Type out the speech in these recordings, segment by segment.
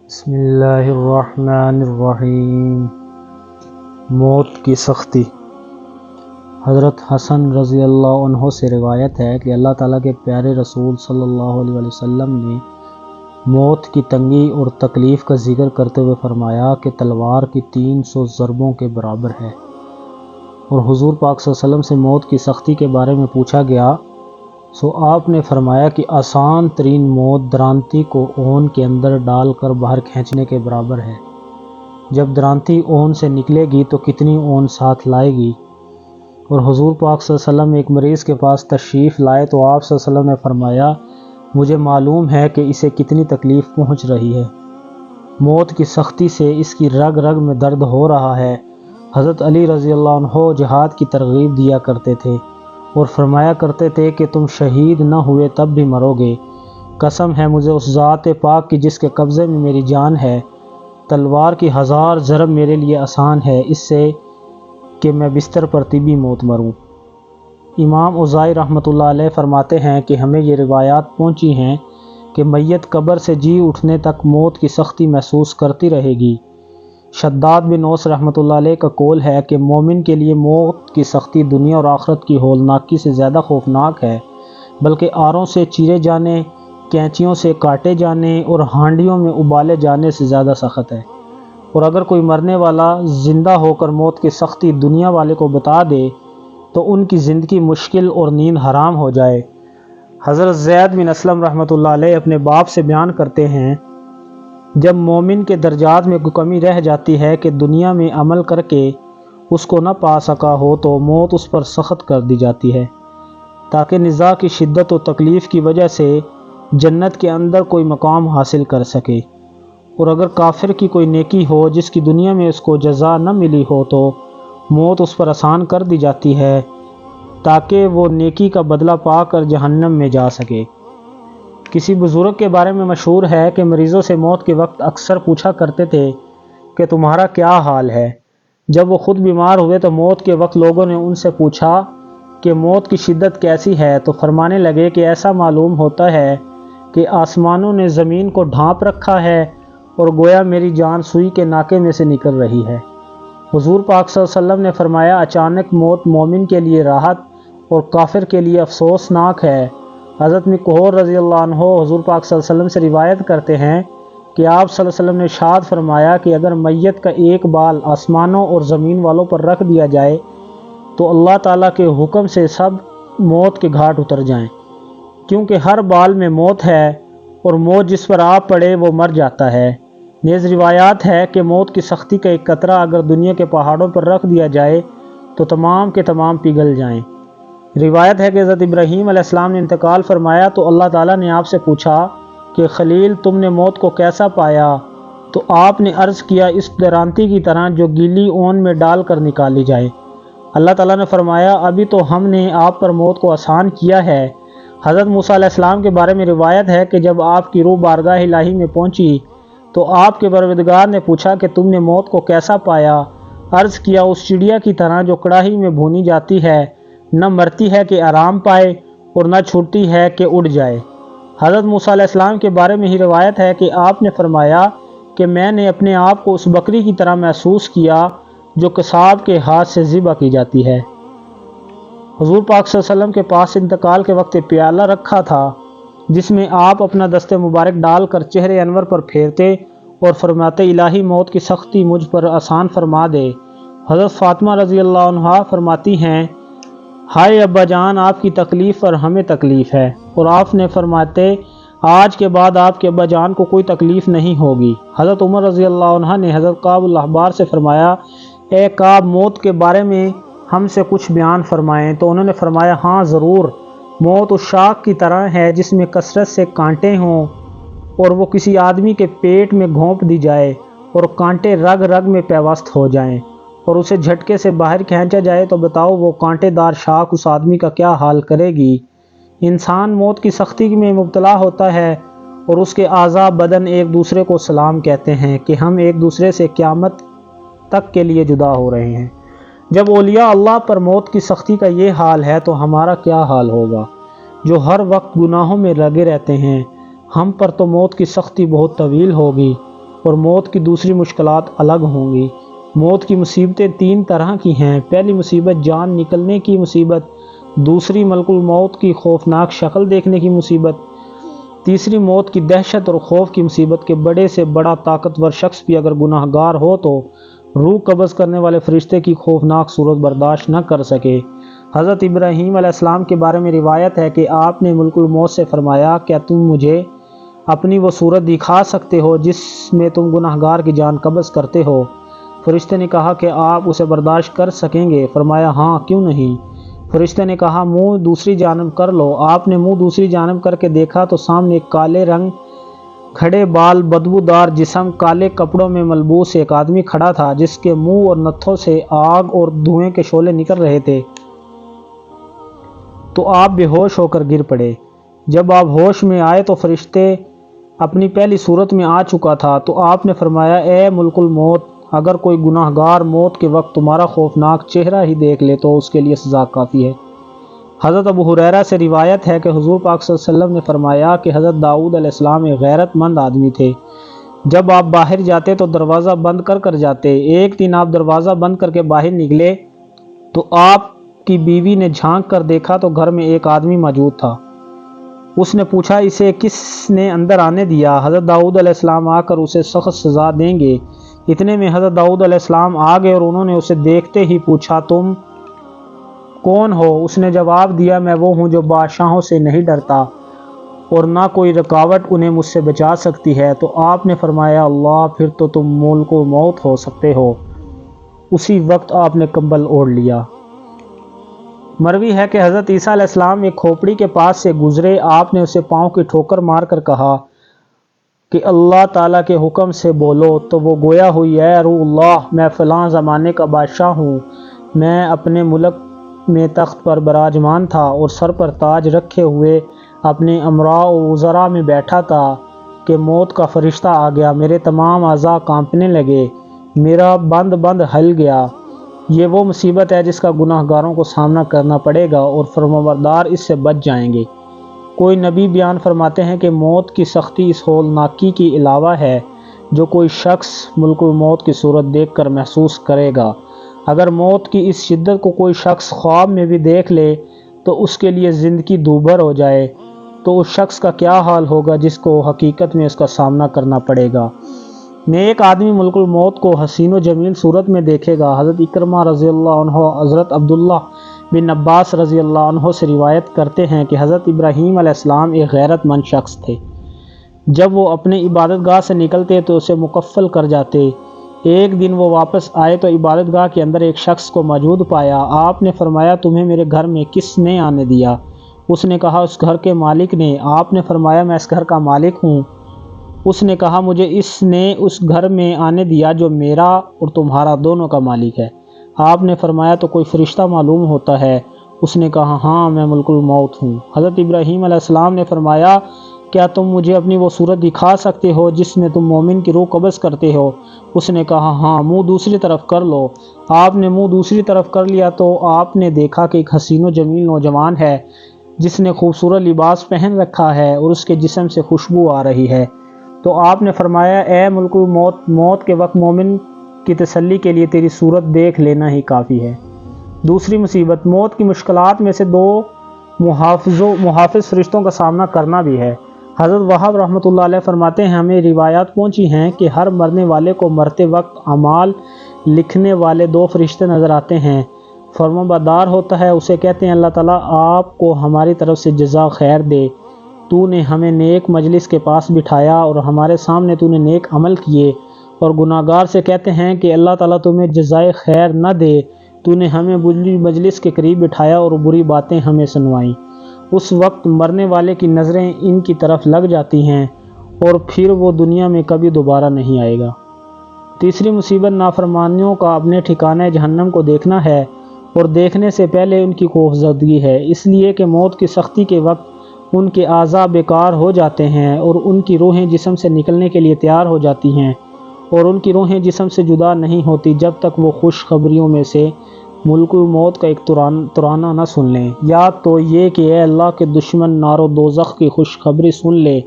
بسم اللہ الرحمن الرحیم۔ موت کی سختی۔ حضرت حسن رضی اللہ عنہ سے روایت ہے کہ اللہ تعالیٰ کے پیارے رسول صلی اللہ علیہ وسلم نے موت کی تنگی اور تکلیف کا ذکر کرتے ہوئے فرمایا کہ تلوار کی 300 ضربوں کے برابر ہے، اور حضور پاک صلی اللہ علیہ وسلم سے موت کی سختی کے بارے میں پوچھا گیا سو آپ نے فرمایا کہ آسان ترین موت درانتی کو اون کے اندر ڈال کر باہر کھینچنے کے برابر ہے۔ جب درانتی اون سے نکلے گی تو کتنی اون ساتھ لائے گی؟ اور حضور پاک صلی اللہ علیہ وسلم ایک مریض کے پاس تشریف لائے تو آپ صلی اللہ علیہ وسلم نے فرمایا مجھے معلوم ہے کہ اسے کتنی تکلیف پہنچ رہی ہے، موت کی سختی سے اس کی رگ رگ میں درد ہو رہا ہے۔ حضرت علی رضی اللہ عنہ جہاد کی ترغیب دیا کرتے تھے اور فرمایا کرتے تھے کہ تم شہید نہ ہوئے تب بھی مرو گے، قسم ہے مجھے اس ذات پاک کی جس کے قبضے میں میری جان ہے، تلوار کی 1000 ضرب میرے لیے آسان ہے اس سے کہ میں بستر پر طبی موت مروں۔ امام اوزاعی رحمۃ اللہ علیہ فرماتے ہیں کہ ہمیں یہ روایات پہنچی ہیں کہ میت قبر سے جی اٹھنے تک موت کی سختی محسوس کرتی رہے گی۔ شداد بن اوس رحمۃ اللہ علیہ کا قول ہے کہ مومن کے لیے موت کی سختی دنیا اور آخرت کی ہولناکی سے زیادہ خوفناک ہے، بلکہ آروں سے چیرے جانے، کینچیوں سے کاٹے جانے اور ہانڈیوں میں ابالے جانے سے زیادہ سخت ہے۔ اور اگر کوئی مرنے والا زندہ ہو کر موت کی سختی دنیا والے کو بتا دے تو ان کی زندگی مشکل اور نیند حرام ہو جائے۔ حضرت زید بن اسلم رحمۃ اللہ علیہ اپنے باپ سے بیان کرتے ہیں جب مومن کے درجات میں کوئی کمی رہ جاتی ہے کہ دنیا میں عمل کر کے اس کو نہ پا سکا ہو تو موت اس پر سخت کر دی جاتی ہے تاکہ نزاع کی شدت و تکلیف کی وجہ سے جنت کے اندر کوئی مقام حاصل کر سکے۔ اور اگر کافر کی کوئی نیکی ہو جس کی دنیا میں اس کو جزا نہ ملی ہو تو موت اس پر آسان کر دی جاتی ہے تاکہ وہ نیکی کا بدلہ پا کر جہنم میں جا سکے۔ کسی بزرگ کے بارے میں مشہور ہے کہ مریضوں سے موت کے وقت اکثر پوچھا کرتے تھے کہ تمہارا کیا حال ہے؟ جب وہ خود بیمار ہوئے تو موت کے وقت لوگوں نے ان سے پوچھا کہ موت کی شدت کیسی ہے تو فرمانے لگے کہ ایسا معلوم ہوتا ہے کہ آسمانوں نے زمین کو ڈھانپ رکھا ہے اور گویا میری جان سوئی کے ناکے میں سے نکل رہی ہے۔ حضور پاک صلی اللہ علیہ وسلم نے فرمایا اچانک موت مومن کے لیے راحت اور کافر کے لیے افسوسناک ہے۔ حضرت مکحول رضی اللہ عنہ حضور پاک صلی اللہ علیہ وسلم سے روایت کرتے ہیں کہ آپ صلی اللہ علیہ وسلم نے ارشاد فرمایا کہ اگر میت کا ایک بال آسمانوں اور زمین والوں پر رکھ دیا جائے تو اللہ تعالیٰ کے حکم سے سب موت کے گھاٹ اتر جائیں، کیونکہ ہر بال میں موت ہے اور موت جس پر آپ پڑے وہ مر جاتا ہے۔ نیز روایات ہے کہ موت کی سختی کا ایک قطرہ اگر دنیا کے پہاڑوں پر رکھ دیا جائے تو تمام کے تمام پگھل جائیں۔ روایت ہے کہ حضرت ابراہیم علیہ السلام نے انتقال فرمایا تو اللہ تعالیٰ نے آپ سے پوچھا کہ خلیل تم نے موت کو کیسا پایا؟ تو آپ نے عرض کیا اس درانتی کی طرح جو گیلی اون میں ڈال کر نکالی جائے۔ اللہ تعالیٰ نے فرمایا ابھی تو ہم نے آپ پر موت کو آسان کیا ہے۔ حضرت موسیٰ علیہ السلام کے بارے میں روایت ہے کہ جب آپ کی روح بارگاہ الہی میں پہنچی تو آپ کے پروردگار نے پوچھا کہ تم نے موت کو کیسا پایا؟ عرض کیا اس چڑیا کی طرح جو کڑاہی میں بھونی جاتی ہے، نہ مرتی ہے کہ آرام پائے اور نہ چھوٹتی ہے کہ اڑ جائے۔ حضرت موسیٰ علیہ السلام کے بارے میں ہی روایت ہے کہ آپ نے فرمایا کہ میں نے اپنے آپ کو اس بکری کی طرح محسوس کیا جو قصاب کے ہاتھ سے ذبح کی جاتی ہے۔ حضور پاک صلی اللہ علیہ وسلم کے پاس انتقال کے وقت پیالہ رکھا تھا جس میں آپ اپنا دست مبارک ڈال کر چہرے انور پر پھیرتے اور فرماتے الہی موت کی سختی مجھ پر آسان فرما دے۔ حضرت فاطمہ رضی اللہ عنہا فرماتی ہیں ہائے ابا جان آپ کی تکلیف پر ہمیں تکلیف ہے، اور آپ نے فرماتے آج کے بعد آپ کے ابا جان کو کوئی تکلیف نہیں ہوگی۔ حضرت عمر رضی اللہ عنہ نے حضرت کعب الاحبار سے فرمایا اے کعب موت کے بارے میں ہم سے کچھ بیان فرمائیں، تو انہوں نے فرمایا ہاں ضرور، موت اس شاخ کی طرح ہے جس میں کثرت سے کانٹے ہوں اور وہ کسی آدمی کے پیٹ میں گھونپ دی جائے اور کانٹے رگ رگ میں پیوست ہو جائیں اور اسے جھٹکے سے باہر کھینچا جائے تو بتاؤ وہ کانٹے دار شاخ اس آدمی کا کیا حال کرے گی۔ انسان موت کی سختی میں مبتلا ہوتا ہے اور اس کے اعضاء بدن ایک دوسرے کو سلام کہتے ہیں کہ ہم ایک دوسرے سے قیامت تک کے لیے جدا ہو رہے ہیں۔ جب اولیاء اللہ پر موت کی سختی کا یہ حال ہے تو ہمارا کیا حال ہوگا جو ہر وقت گناہوں میں لگے رہتے ہیں۔ ہم پر تو موت کی سختی بہت طویل ہوگی۔ اور موت کی دوسری مشکلات الگ ہوں گی۔ موت کی مصیبتیں 3 طرح کی ہیں۔ پہلی مصیبت جان نکلنے کی مصیبت، دوسری ملک الموت کی خوفناک شکل دیکھنے کی مصیبت، تیسری موت کی دہشت اور خوف کی مصیبت کہ بڑے سے بڑا طاقتور شخص بھی اگر گناہ گار ہو تو روح قبض کرنے والے فرشتے کی خوفناک صورت برداشت نہ کر سکے۔ حضرت ابراہیم علیہ السلام کے بارے میں روایت ہے کہ آپ نے ملک الموت سے فرمایا، کیا تم مجھے اپنی وہ صورت دکھا سکتے ہو جس میں تم گناہ گار کی جان قبض کرتے ہو؟ فرشتے نے کہا کہ آپ اسے برداشت کر سکیں گے؟ فرمایا ہاں، کیوں نہیں۔ فرشتے نے کہا منہ دوسری جانب کر لو۔ آپ نے منہ دوسری جانب کر کے دیکھا تو سامنے ایک کالے رنگ، کھڑے بال، بدبودار جسم، کالے کپڑوں میں ملبوس ایک آدمی کھڑا تھا جس کے منہ اور نتھوں سے آگ اور دھوئیں کے شعلے نکل رہے تھے۔ تو آپ بے ہوش ہو کر گر پڑے۔ جب آپ ہوش میں آئے تو فرشتے اپنی پہلی صورت میں آ چکا تھا۔ تو آپ نے فرمایا، اے ملک الموت، اگر کوئی گناہ گار موت کے وقت تمہارا خوفناک چہرہ ہی دیکھ لے تو اس کے لیے سزا کافی ہے۔ حضرت ابو ہریرہ سے روایت ہے کہ حضور پاک صلی اللہ علیہ وسلم نے فرمایا کہ حضرت داؤد علیہ السلام ایک غیرت مند آدمی تھے۔ جب آپ باہر جاتے تو دروازہ بند کر کر جاتے۔ ایک دن آپ دروازہ بند کر کے باہر نکلے تو آپ کی بیوی نے جھانک کر دیکھا تو گھر میں ایک آدمی موجود تھا۔ اس نے پوچھا، اسے کس نے اندر آنے دیا؟ حضرت داؤد علیہ السلام آ کر اسے سخت سزا دیں گے۔ اتنے میں حضرت داؤد علیہ السلام آ گئے اور انہوں نے اسے دیکھتے ہی پوچھا، تم کون ہو؟ اس نے جواب دیا، میں وہ ہوں جو بادشاہوں سے نہیں ڈرتا اور نہ کوئی رکاوٹ انہیں مجھ سے بچا سکتی ہے۔ تو آپ نے فرمایا، اللہ، پھر تو تم ملک الموت ہو سکتے ہو۔ اسی وقت آپ نے کمبل اوڑھ لیا۔ مروی ہے کہ حضرت عیسیٰ علیہ السلام ایک کھوپڑی کے پاس سے گزرے۔ آپ نے اسے پاؤں کی ٹھوکر مار کر کہا کہ اللہ تعالیٰ کے حکم سے بولو، تو وہ گویا ہوئی، اے روح اللہ، میں فلاں زمانے کا بادشاہ ہوں۔ میں اپنے ملک میں تخت پر براجمان تھا اور سر پر تاج رکھے ہوئے اپنے امراء و وزراء میں بیٹھا تھا کہ موت کا فرشتہ آ گیا۔ میرے تمام اعضاء کانپنے لگے، میرا بند ہل گیا۔ یہ وہ مصیبت ہے جس کا گناہ گاروں کو سامنا کرنا پڑے گا اور فرمانبردار اس سے بچ جائیں گے۔ کوئی نبی بیان فرماتے ہیں کہ موت کی سختی اس ہولناکی کی علاوہ ہے جو کوئی شخص ملک الموت کی صورت دیکھ کر محسوس کرے گا۔ اگر موت کی اس شدت کو کوئی شخص خواب میں بھی دیکھ لے تو اس کے لیے زندگی دوبھر ہو جائے تو اس شخص کا کیا حال ہوگا جس کو حقیقت میں اس کا سامنا کرنا پڑے گا۔ نیک آدمی ملک الموت کو حسین و جمیل صورت میں دیکھے گا۔ حضرت اکرمہ رضی اللہ عنہ حضرت عبداللہ بن عباس رضی اللہ عنہ سے روایت کرتے ہیں کہ حضرت ابراہیم علیہ السلام ایک غیرت مند شخص تھے۔ جب وہ اپنے عبادت گاہ سے نکلتے تو اسے مکفل کر جاتے۔ ایک دن وہ واپس آئے تو عبادت گاہ کے اندر ایک شخص کو موجود پایا۔ آپ نے فرمایا، تمہیں میرے گھر میں کس نے آنے دیا؟ اس نے کہا، اس گھر کے مالک نے۔ آپ نے فرمایا، میں اس گھر کا مالک ہوں۔ اس نے کہا، مجھے اس نے اس گھر میں آنے دیا جو میرا اور تمہارا دونوں کا مالک ہے۔ آپ نے فرمایا، تو کوئی فرشتہ معلوم ہوتا ہے؟ اس نے کہا، ہاں، میں ملک الموت ہوں۔ حضرت ابراہیم علیہ السلام نے فرمایا، کیا تم مجھے اپنی وہ صورت دکھا سکتے ہو جس میں تم مومن کی روح قبض کرتے ہو؟ اس نے کہا، ہاں، منہ دوسری طرف کر لو۔ آپ نے منہ دوسری طرف کر لیا تو آپ نے دیکھا کہ ایک حسین و جمیل نوجوان ہے جس نے خوبصورت لباس پہن رکھا ہے اور اس کے جسم سے خوشبو آ رہی ہے۔ تو آپ نے فرمایا، اے ملک الموت، موت کے وقت مومن کی تسلی کے لیے تیری صورت دیکھ لینا ہی کافی ہے۔ دوسری مصیبت، موت کی مشکلات میں سے 2 محافظ فرشتوں کا سامنا کرنا بھی ہے۔ حضرت وہاب رحمۃ اللہ علیہ فرماتے ہیں، ہمیں روایات پہنچی ہیں کہ ہر مرنے والے کو مرتے وقت اعمال لکھنے والے 2 فرشتے نظر آتے ہیں۔ فرمانبردار ہوتا ہے، اسے کہتے ہیں، اللہ تعالیٰ آپ کو ہماری طرف سے جزا خیر دے، تو نے ہمیں نیک مجلس کے پاس بٹھایا اور ہمارے سامنے تو نے نیک عمل کیے۔ اور گناہ گار سے کہتے ہیں کہ اللہ تعالیٰ تمہیں جزائے خیر نہ دے، تو نے ہمیں بری مجلس کے قریب بٹھایا اور بری باتیں ہمیں سنوائیں۔ اس وقت مرنے والے کی نظریں ان کی طرف لگ جاتی ہیں اور پھر وہ دنیا میں کبھی دوبارہ نہیں آئے گا۔ تیسری مصیبت، نافرمانیوں کا اپنے ٹھکانے جہنم کو دیکھنا ہے اور دیکھنے سے پہلے ان کی خوفزدگی ہے، اس لیے کہ موت کی سختی کے وقت ان کے اعضاء بیکار ہو جاتے ہیں اور ان کی روحیں جسم سے نکلنے کے لیے تیار ہو جاتی ہیں اور ان کی روحیں جسم سے جدا نہیں ہوتی جب تک وہ خوشخبریوں میں سے ملک الموت کا ایک ترانہ نہ سن لیں، یا تو یہ کہ اے اللہ کے دشمن نار و دوزخ کی خوشخبری سن لے،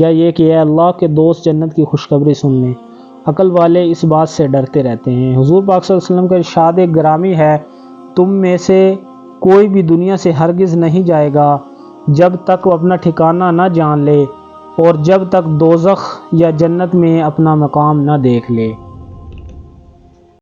یا یہ کہ اے اللہ کے دوست جنت کی خوشخبری سن لیں۔ عقل والے اس بات سے ڈرتے رہتے ہیں۔ حضور پاک صلی اللہ علیہ وسلم کا ارشاد گرامی ہے، تم میں سے کوئی بھی دنیا سے ہرگز نہیں جائے گا جب تک وہ اپنا ٹھکانہ نہ جان لے اور جب تک دوزخ یا جنت میں اپنا مقام نہ دیکھ لے۔